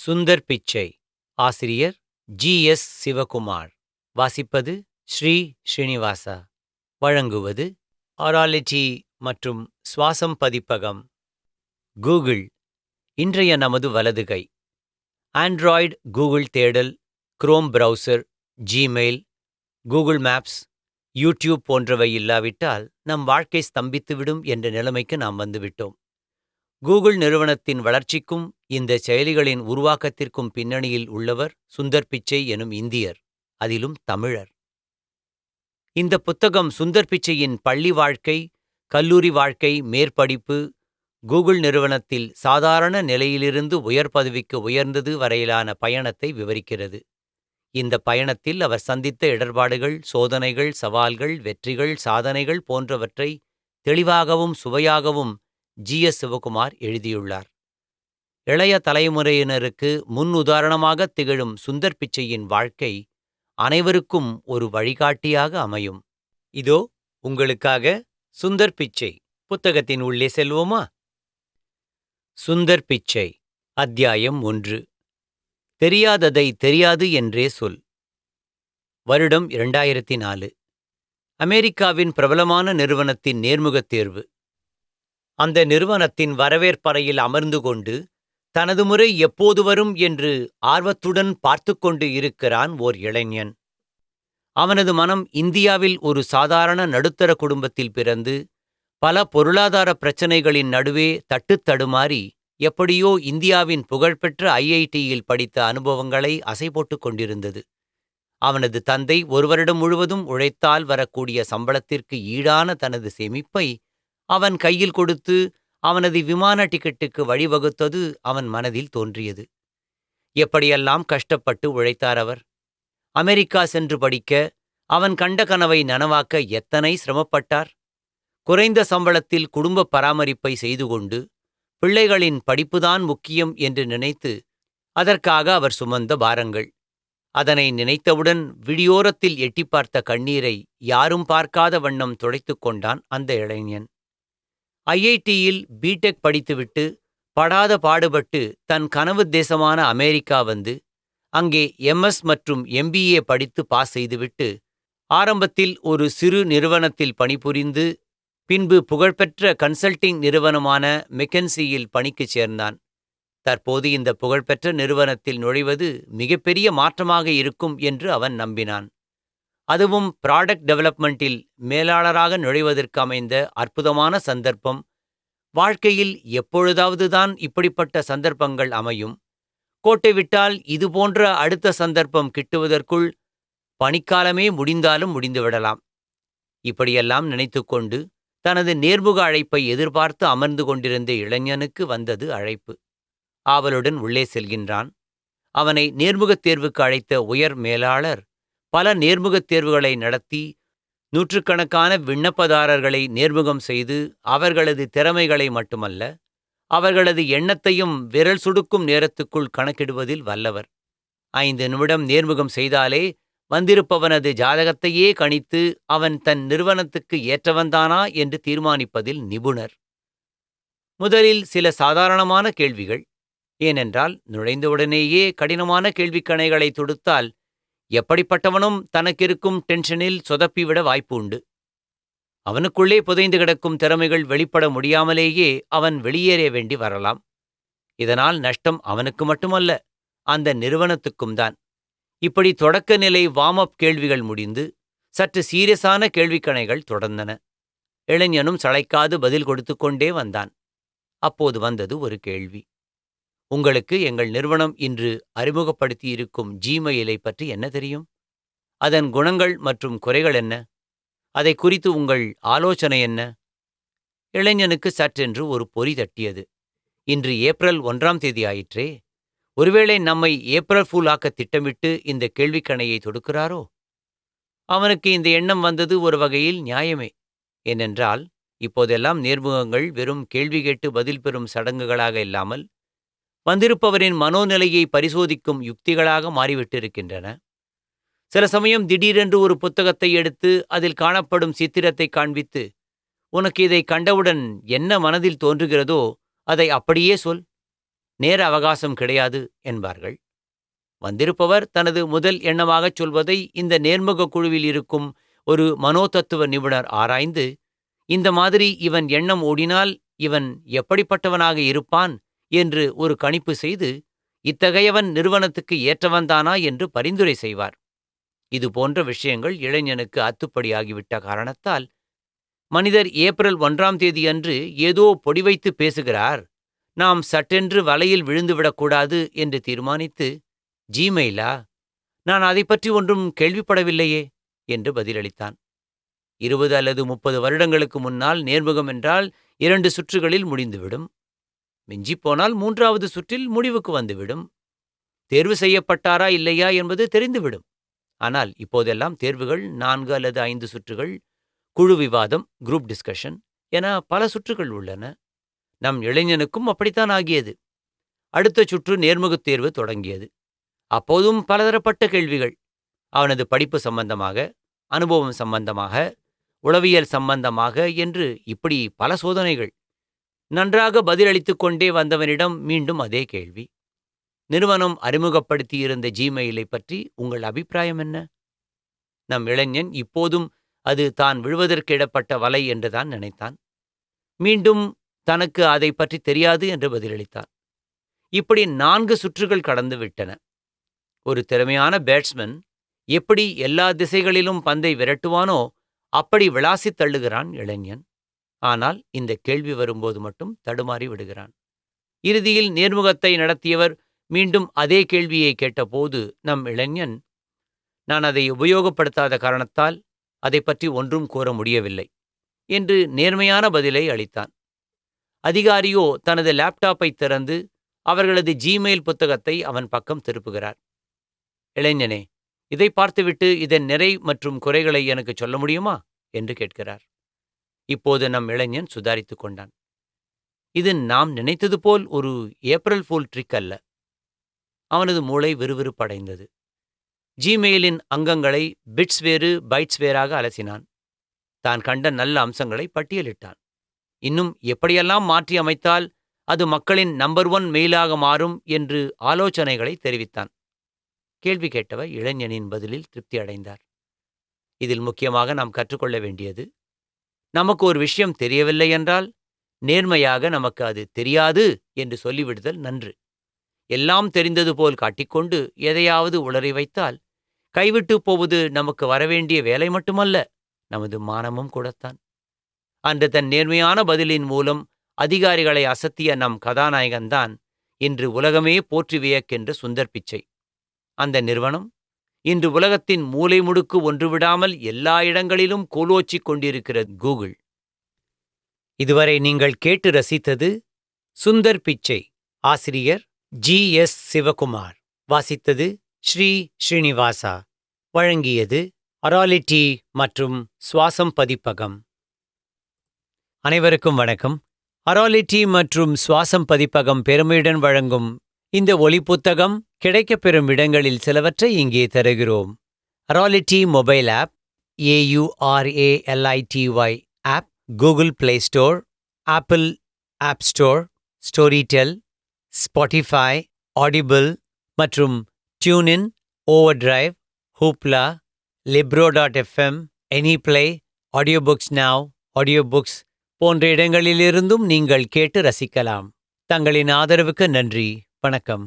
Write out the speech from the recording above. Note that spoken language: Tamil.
சுந்தர் பிச்சை. ஆசிரியர் ஜி.எஸ். சிவகுமார். வாசிப்பது ஸ்ரீ ஸ்ரீனிவாசா. வழங்குவது ஆராலிட்டி மற்றும் சுவாசம் பதிப்பகம். கூகுள் இன்றைய நமது வலதுகை. ஆண்ட்ராய்டு கூகுள் தேடல், Chrome browser, Gmail, Google Maps, YouTube போன்றவை இல்லாவிட்டால் நம் வாழ்க்கை ஸ்தம்பித்துவிடும் என்ற நிலைமைக்கு நாம் வந்துவிட்டோம். கூகுள் நிறுவனத்தின் வளர்ச்சிக்கும் இந்த செயலிகளின் உருவாக்கத்திற்கும் பின்னணியில் உள்ளவர் சுந்தர் பிச்சை எனும் இந்தியர், அதிலும் தமிழர். இந்த புத்தகம் சுந்தர் பிச்சையின் பள்ளி வாழ்க்கை, கல்லூரி வாழ்க்கை, மேற்படிப்பு, கூகுள் நிறுவனத்தில் சாதாரண நிலையிலிருந்து உயர் பதவிக்கு உயர்ந்தது வரையிலான பயணத்தை விவரிக்கிறது. இந்த பயணத்தில் அவர் சந்தித்த இடர்பாடுகள், சோதனைகள், சவால்கள், வெற்றிகள், சாதனைகள் போன்றவற்றை தெளிவாகவும் சுவையாகவும் ஜி.எஸ். சிவகுமார் எழுதியுள்ளார். இளைய தலைமுறையினருக்கு முன் உதாரணமாக திகழும் சுந்தர் பிச்சையின் வாழ்க்கை அனைவருக்கும் ஒரு வழிகாட்டியாக அமையும். இதோ உங்களுக்காக சுந்தர் பிச்சை. புத்தகத்தின் உள்ளே செல்வோமா? சுந்தர் பிச்சை. அத்தியாயம் 1. தெரியாததை தெரியாது என்றே சொல். வருடம் 2004. அமெரிக்காவின் பிரபலமான நிறுவனத்தின் நேர்முகத் தேர்வு. அந்த நிறுவனத்தின் வரவேற்பறையில் அமர்ந்து கொண்டு தனது முறை எப்போது வரும் என்று ஆர்வத்துடன் பார்த்து கொண்டு இருக்கிறான் ஓர் இளைஞன். அவனது மனம் இந்தியாவில் ஒரு சாதாரண நடுத்தர குடும்பத்தில் பிறந்து பல பொருளாதார பிரச்சனைகளின் நடுவே தட்டுத்தடுமாறி எப்படியோ இந்தியாவின் புகழ்பெற்ற ஐஐடியில் படித்த அனுபவங்களை அசை போட்டுக் கொண்டிருந்தது. அவனது தந்தை ஒரு வருடம் முழுவதும் உழைத்தால் வரக்கூடிய சம்பளத்திற்கு ஈடான தனது சேமிப்பை அவன் கையில் கொடுத்து அவனது விமான டிக்கெட்டுக்கு வழிவகுத்தது அவன் மனதில் தோன்றியது. எப்படியெல்லாம் கஷ்டப்பட்டு உழைத்தார் அவர்! அமெரிக்கா சென்று படிக்க அவன் கண்ட கனவை நனவாக்க எத்தனை சிரமப்பட்டார்! குறைந்த சம்பளத்தில் குடும்ப பராமரிப்பை செய்து கொண்டு பிள்ளைகளின் படிப்புதான் முக்கியம் என்று நினைத்து அதற்காக அவர் சுமந்த பாரங்கள். அதனை நினைத்தவுடன் விழியோரத்தில் எட்டி பார்த்த கண்ணீரை யாரும் பார்க்காத வண்ணம் துடைத்துக் கொண்டான் அந்த இளைஞன். ஐஐடியில் பிடெக் படித்துவிட்டு படாத பாடுபட்டு தன் கனவு தேசமான அமெரிக்கா வந்து அங்கே எம்எஸ் மற்றும் எம்பிஏ படித்து பாஸ் செய்துவிட்டு ஆரம்பத்தில் ஒரு சிறு நிறுவனத்தில் பணிபுரிந்து பின்பு புகழ்பெற்ற கன்சல்டிங் நிறுவனமான மெக்கன்சியில் பணிக்குச் சேர்ந்தான். தற்போது இந்த புகழ்பெற்ற நிறுவனத்தில் நுழைவது மிகப்பெரிய மாற்றமாக இருக்கும் என்று அவன் நம்பினான். அதுவும் ப்ராடக்ட் டெவலப்மெண்ட்டில் மேலாளராக நுழைவதற்கு அமைந்த அற்புதமான சந்தர்ப்பம். வாழ்க்கையில் எப்பொழுதாவதுதான் இப்படிப்பட்ட சந்தர்ப்பங்கள் அமையும். கோட்டை விட்டால் இதுபோன்ற அடுத்த சந்தர்ப்பம் கிட்டுவதற்குள் பணிக்காலமே முடிந்தாலும் முடிந்துவிடலாம். இப்படியெல்லாம் நினைத்துக்கொண்டு தனது நேர்முக அழைப்பை எதிர்பார்த்து அமர்ந்து கொண்டிருந்த இளைஞனுக்கு வந்தது அழைப்பு. ஆவலுடன் உள்ளே செல்கின்றான். அவனை நேர்முகத் தேர்வுக்கு அழைத்த உயர் மேலாளர் பல நேர்முகத் தேர்வுகளை நடத்தி நூற்றுக்கணக்கான விண்ணப்பதாரர்களை நேர்முகம் செய்து அவர்களது திறமைகளை மட்டுமல்ல, அவர்களது எண்ணத்தையும் விரல் சுடுக்கும் நேரத்துக்குள் கணக்கிடுவதில் வல்லவர். 5 நிமிடம் நேர்முகம் செய்தாலே வந்திருப்பவனது ஜாதகத்தையே கணித்து அவன் தன் நிறுவனத்துக்கு ஏற்றவன்தானா என்று தீர்மானிப்பதில் நிபுணர். முதலில் சில சாதாரணமான கேள்விகள். ஏனென்றால் நுழைந்தவுடனேயே கடினமான கேள்விக்கணைகளை தொடுத்தால் எப்படிப்பட்டவனும் தனக்கிருக்கும் டென்ஷனில் சொதப்பிவிட வாய்ப்பு உண்டு. அவனுக்குள்ளே புதைந்து கிடக்கும் திறமைகள் வெளிப்பட முடியாமலேயே அவன் வெளியேற வேண்டி வரலாம். இதனால் நஷ்டம் அவனுக்கு மட்டுமல்ல, அந்த நிறுவனத்துக்கும் தான். இப்படி தொடக்க நிலை வார்ம் அப் கேள்விகள் முடிந்து சற்று சீரியஸான கேள்விக்கணைகள் தொடர்ந்தன. இளைஞனும் சளைக்காது பதில் கொடுத்து கொண்டே வந்தான். அப்போது வந்தது ஒரு கேள்வி. உங்களுக்கு எங்கள் நிறுவனம் இன்று அறிமுகப்படுத்தியிருக்கும் ஜிமெயிலை பற்றி என்ன தெரியும்? அதன் குணங்கள் மற்றும் குறைகள் என்ன? அதை குறித்து உங்கள் ஆலோசனை என்ன? இளைஞனுக்கு சற்றென்று ஒரு பொறி தட்டியது. இன்று ஏப்ரல் 1ஆம் தேதி ஆயிற்றே. ஒருவேளை நம்மை ஏப்ரல் ஃபூல் ஆக்க திட்டமிட்டு இந்த கேள்விக்கணையை தொடுக்கிறாரோ? அவனுக்கு இந்த எண்ணம் வந்தது ஒரு வகையில் நியாயமே. ஏனென்றால் இப்போதெல்லாம் நேர்முகங்கள் வெறும் கேள்வி கேட்டு பதில் பெறும் சடங்குகளாக இல்லாமல் வந்திருப்பவரின் மனோநிலையை பரிசோதிக்கும் யுக்திகளாக மாறிவிட்டிருக்கின்றன. சில சமயம் திடீரென்று ஒரு புத்தகத்தை எடுத்து அதில் காணப்படும் சித்திரத்தை காண்பித்து, உனக்கு இதை கண்டவுடன் என்ன மனதில் தோன்றுகிறதோ அதை அப்படியே சொல். நேர அவகாசம் கிடையாது என்பார்கள். வந்திருப்பவர் தனது முதல் எண்ணமாகச் சொல்வதை இந்த நேர்முக குழுவில் இருக்கும் ஒரு மனோதத்துவ நிபுணர் ஆராய்ந்து, இந்த மாதிரி இவன் எண்ணம் ஓடினால் இவன் எப்படிப்பட்டவனாக இருப்பான் என்று ஒரு கணிப்பு செய்து, இத்தகையவன் நிறுவனத்துக்கு ஏற்றவன்தானா என்று பரிந்துரை செய்வார். இது போன்ற விஷயங்கள் இளைஞனுக்கு அத்துப்படியாகிவிட்ட காரணத்தால், மனிதர் ஏப்ரல் 1ஆம் தேதி அன்று ஏதோ பொடி வைத்து பேசுகிறார், நாம் சட்டென்று வலையில் விழுந்துவிடக்கூடாது என்று தீர்மானித்து, ஜிமெயிலா, நான் அதை பற்றி ஒன்றும் கேள்விப்படவில்லையே என்று பதிலளித்தான். 20 அல்லது 30 வருடங்களுக்கு முன்னால் நேர்முகம் என்றால் 2 சுற்றுகளில் முடிந்துவிடும். மிஞ்சிப்போனால் 3வது சுற்றில் முடிவுக்கு வந்துவிடும். தேர்வு செய்யப்பட்டாரா இல்லையா என்பது தெரிந்துவிடும். ஆனால் இப்போதெல்லாம் தேர்வுகள் 4 அல்லது 5 சுற்றுகள், குழு விவாதம், குரூப் டிஸ்கஷன் என பல சுற்றுகள் உள்ளன. நம் இளைஞனுக்கும் அப்படித்தான் ஆகியது. அடுத்த சுற்று நேர்முகத் தேர்வு தொடங்கியது. அப்போதும் பலதரப்பட்ட கேள்விகள். அவனது படிப்பு சம்பந்தமாக, அனுபவம் சம்பந்தமாக, உளவியல் சம்பந்தமாக என்று இப்படி பல சோதனைகள். நன்றாக பதிலளித்துக் கொண்டே வந்தவனிடம் மீண்டும் அதே கேள்வி. நிறுவனம் அறிமுகப்படுத்தியிருந்த ஜிமெயிலை பற்றி உங்கள் அபிப்பிராயம் என்ன? நம் இளைஞன் இப்போதும் அது தான் விழுவதற்கிடப்பட்ட வலை என்றுதான் நினைத்தான். மீண்டும் தனக்கு அதை பற்றி தெரியாது என்று பதிலளித்தான். இப்படி 4 சுற்றுகள் கடந்து விட்டன. ஒரு திறமையான பேட்ஸ்மேன் எப்படி எல்லா திசைகளிலும் பந்தை விரட்டுவானோ அப்படி விளாசித் தள்ளுகிறான் இளைஞன். ஆனால் இந்த கேள்வி வரும்போது மட்டும் தடுமாறி விடுகிறான். இறுதியில் நேர்முகத்தை நடத்தியவர் மீண்டும் அதே கேள்வியை கேட்டபோது நம் இளைஞன், நான் அதை உபயோகப்படுத்தாத காரணத்தால் அதை பற்றி ஒன்றும் கூற முடியவில்லை என்று நேர்மையான பதிலை அளித்தான். அதிகாரியோ தனது லேப்டாப்பை திறந்து அவர்களது ஜிமெயில் புத்தகத்தை அவன் பக்கம் திருப்புகிறார். இளைஞனே, இதை பார்த்துவிட்டு இதன் நிறை மற்றும் குறைகளை எனக்கு சொல்ல முடியுமா என்று கேட்கிறார். இப்போது நம் இளைஞன் சுதாரித்துக் கொண்டான். இது நாம் நினைத்தது போல் ஒரு ஏப்ரல் ஃபூல் ட்ரிக் அல்ல. அவனது மூளை விறுவிறுப்படைந்தது. ஜிமெயிலின் அங்கங்களை பிட்ஸ் வேறு பைட்ஸ் வேறாக அலசினான். தான் கண்ட நல்ல அம்சங்களை பட்டியலிட்டான். இன்னும் எப்படியெல்லாம் மாற்றி அமைத்தால் அது மக்களின் நம்பர் 1 மெயிலாக மாறும் என்று ஆலோசனைகளை தெரிவித்தான். கேள்வி கேட்டவர் இளைஞனின் பதிலில் திருப்தி அடைந்தார். இதில் முக்கியமாக நாம் கற்றுக்கொள்ள வேண்டியது, நமக்கு ஒரு விஷயம் தெரியவில்லை என்றால் நேர்மையாக நமக்கு அது தெரியாது என்று சொல்லிவிடுதல் நன்று. எல்லாம் தெரிந்தது போல் காட்டிக்கொண்டு எதையாவது உளறி வைத்தால் கைவிட்டு போவது நமக்கு வரவேண்டிய வேலை மட்டுமல்ல, நமது மானமும் கூடத்தான். அன்று தன் நேர்மையான பதிலின் மூலம் அதிகாரிகளை அசத்திய நம் கதாநாயகன்தான் இன்று உலகமே போற்றி வியக்கின்ற சுந்தர் பிச்சை. அந்த நிறுவனம் இன்று உலகத்தின் மூலை முடுக்கு ஒன்றுவிடாமல் எல்லா இடங்களிலும் கோலோச்சிக் கொண்டிருக்கிற கூகுள். இதுவரை நீங்கள் கேட்டு ரசித்தது சுந்தர் பிச்சை. ஆசிரியர் G.S. சிவகுமார். வாசித்தது ஸ்ரீ ஸ்ரீனிவாசா. வழங்கியது அராலிட்டி மற்றும் சுவாசம் பதிப்பகம். அனைவருக்கும் வணக்கம். அராலிட்டி மற்றும் சுவாசம் பதிப்பகம் பெருமையுடன் வழங்கும் இந்த ஒலி புத்தகம் கிடைக்கப்பெறும் இடங்களில் சிலவற்றை இங்கே தருகிறோம். Aurality mobile app, AURALITY app, Google Play Store, Apple App Store, Storytel, Spotify, Audible மற்றும் TuneIn, OverDrive, Hoopla, libro.fm, Anyplay, Audio Books Now, audio books போன்ற இடங்களிலிருந்தும் நீங்கள் கேட்டு ரசிக்கலாம். தங்களின் ஆதரவுக்கு நன்றி. வணக்கம்.